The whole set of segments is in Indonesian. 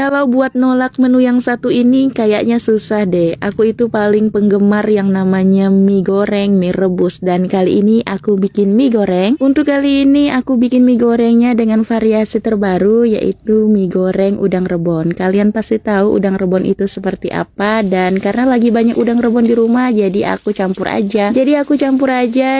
Kalau buat nolak menu yang satu ini kayaknya susah deh. Aku itu paling penggemar yang namanya mie goreng, mie rebus. Dan kali ini aku bikin mie goreng. Untuk kali ini aku bikin mie gorengnya dengan variasi terbaru, yaitu mie goreng udang rebon. Kalian pasti tahu udang rebon itu seperti apa. Dan karena lagi banyak udang rebon di rumah, jadi aku campur aja.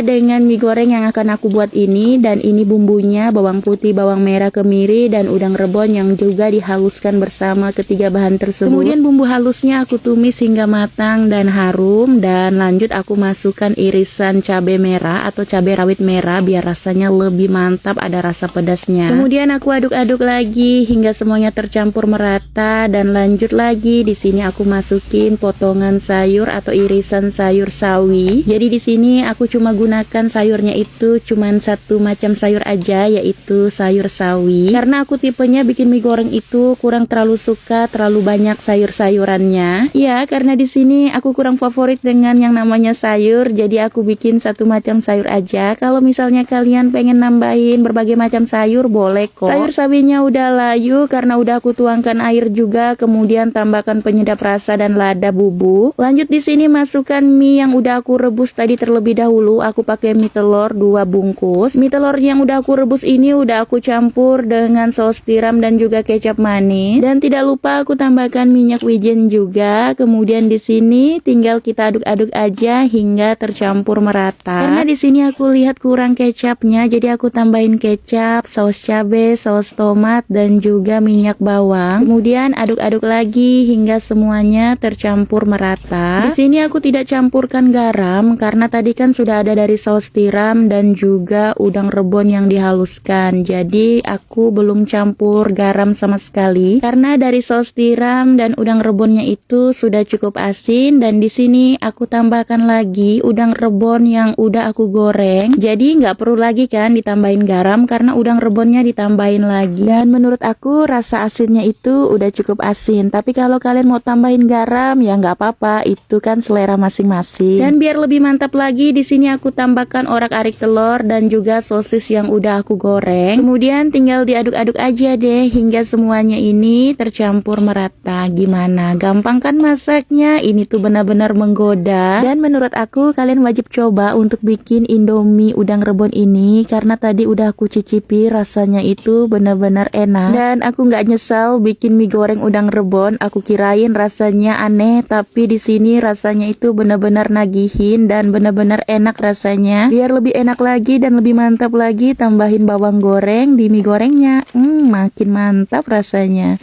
Dengan mie goreng yang akan aku buat ini. Dan ini bumbunya bawang putih, bawang merah, kemiri, dan udang rebon yang juga dihaluskan bersama ketiga bahan tersebut. Kemudian bumbu halusnya aku tumis hingga matang dan harum, dan lanjut aku masukkan irisan cabai merah atau cabai rawit merah biar rasanya lebih mantap, ada rasa pedasnya. Kemudian aku aduk-aduk lagi hingga semuanya tercampur merata, dan lanjut lagi di sini aku masukin potongan sayur atau irisan sayur sawi. Jadi di sini aku cuma gunakan sayurnya itu cuman satu macam sayur aja, yaitu sayur sawi. Karena aku tipenya bikin mie goreng itu kurang terlalu suka terlalu banyak sayur-sayurannya. Ya, karena di sini aku kurang favorit dengan yang namanya sayur, jadi aku bikin satu macam sayur aja. Kalau misalnya kalian pengen nambahin berbagai macam sayur, boleh kok. Sayur sawinya udah layu karena udah aku tuangkan air juga, kemudian tambahkan penyedap rasa dan lada bubuk. Lanjut di sini masukkan mie yang udah aku rebus tadi terlebih dahulu. Aku pakai mie telur 2 bungkus. Mie telur yang udah aku rebus ini udah aku campur dengan saus tiram dan juga kecap manis. Dan tidak lupa aku tambahkan minyak wijen juga. Kemudian di sini tinggal kita aduk-aduk aja hingga tercampur merata. Karena di sini aku lihat kurang kecapnya, jadi aku tambahin kecap, saus cabai, saus tomat, dan juga minyak bawang. Kemudian aduk-aduk lagi hingga semuanya tercampur merata. Di sini aku tidak campurkan garam karena tadi kan sudah ada dari saus tiram dan juga udang rebon yang dihaluskan. Jadi aku belum campur garam sama sekali karena dari saus tiram dan udang rebonnya itu sudah cukup asin. Dan di sini aku tambahkan lagi udang rebon yang udah aku goreng. Jadi nggak perlu lagi kan ditambahin garam karena udang rebonnya ditambahin lagi. Dan menurut aku rasa asinnya itu udah cukup asin. Tapi kalau kalian mau tambahin garam ya nggak apa-apa, itu kan selera masing-masing. Dan biar lebih mantap lagi, di sini aku tambahkan orak-arik telur dan juga sosis yang udah aku goreng. Kemudian tinggal diaduk-aduk aja deh hingga semuanya ini tercampur merata. Gimana? Gampang kan masaknya? Ini tuh benar-benar menggoda. Dan menurut aku kalian wajib coba untuk bikin Indomie udang rebon ini karena tadi udah aku cicipi, rasanya itu benar-benar enak. Dan aku nggak nyesal bikin mie goreng udang rebon. Aku kirain rasanya aneh, tapi di sini rasanya itu benar-benar nagihin dan benar-benar enak rasanya. Biar lebih enak lagi dan lebih mantap lagi, tambahin bawang goreng di mie gorengnya. Makin mantap rasanya.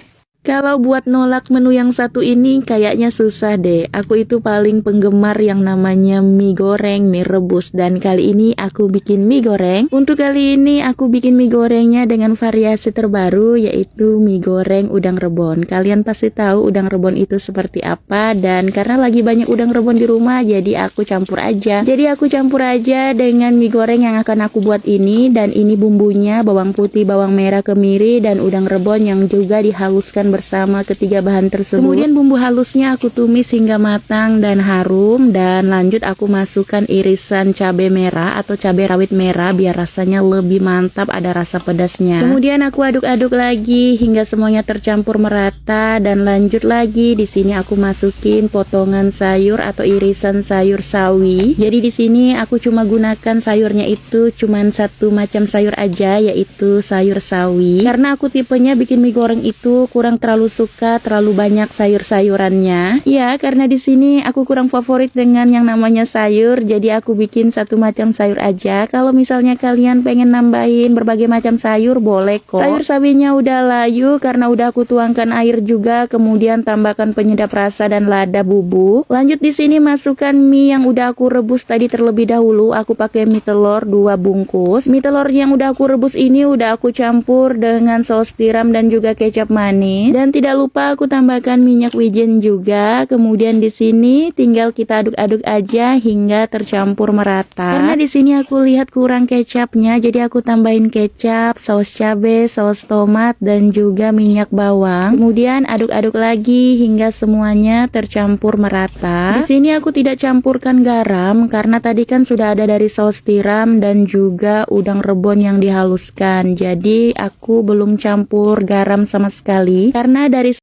Kalau buat nolak menu yang satu ini kayaknya susah deh. Aku itu paling penggemar yang namanya mie goreng, mie rebus. Dan kali ini aku bikin mie goreng. Untuk kali ini aku bikin mie gorengnya dengan variasi terbaru, yaitu mie goreng udang rebon. Kalian pasti tahu udang rebon itu seperti apa. Dan karena lagi banyak udang rebon di rumah, jadi aku campur aja. Dengan mie goreng yang akan aku buat ini. Dan ini bumbunya bawang putih, bawang merah, kemiri, dan udang rebon yang juga dihaluskan bersama ketiga bahan tersebut. Kemudian bumbu halusnya aku tumis hingga matang dan harum, dan lanjut aku masukkan irisan cabai merah atau cabai rawit merah biar rasanya lebih mantap, ada rasa pedasnya. Kemudian aku aduk-aduk lagi hingga semuanya tercampur merata, dan lanjut lagi di sini aku masukin potongan sayur atau irisan sayur sawi. Jadi di sini aku cuma gunakan sayurnya itu cuman satu macam sayur aja, yaitu sayur sawi. Karena aku tipenya bikin mie goreng itu kurang terlalu suka terlalu banyak sayur-sayurannya. Ya, karena di sini aku kurang favorit dengan yang namanya sayur, jadi aku bikin satu macam sayur aja. Kalau misalnya kalian pengen nambahin berbagai macam sayur, boleh kok. Sayur sawinya udah layu karena udah aku tuangkan air juga, kemudian tambahkan penyedap rasa dan lada bubuk. Lanjut di sini masukkan mie yang udah aku rebus tadi terlebih dahulu. Aku pakai mie telur 2 bungkus. Mie telur yang udah aku rebus ini udah aku campur dengan saus tiram dan juga kecap manis. Dan tidak lupa aku tambahkan minyak wijen juga. Kemudian di sini tinggal kita aduk-aduk aja hingga tercampur merata. Karena di sini aku lihat kurang kecapnya, jadi aku tambahin kecap, saus cabai, saus tomat, dan juga minyak bawang. Kemudian aduk-aduk lagi hingga semuanya tercampur merata. Di sini aku tidak campurkan garam karena tadi kan sudah ada dari saus tiram dan juga udang rebon yang dihaluskan. Jadi aku belum campur garam sama sekali karena dari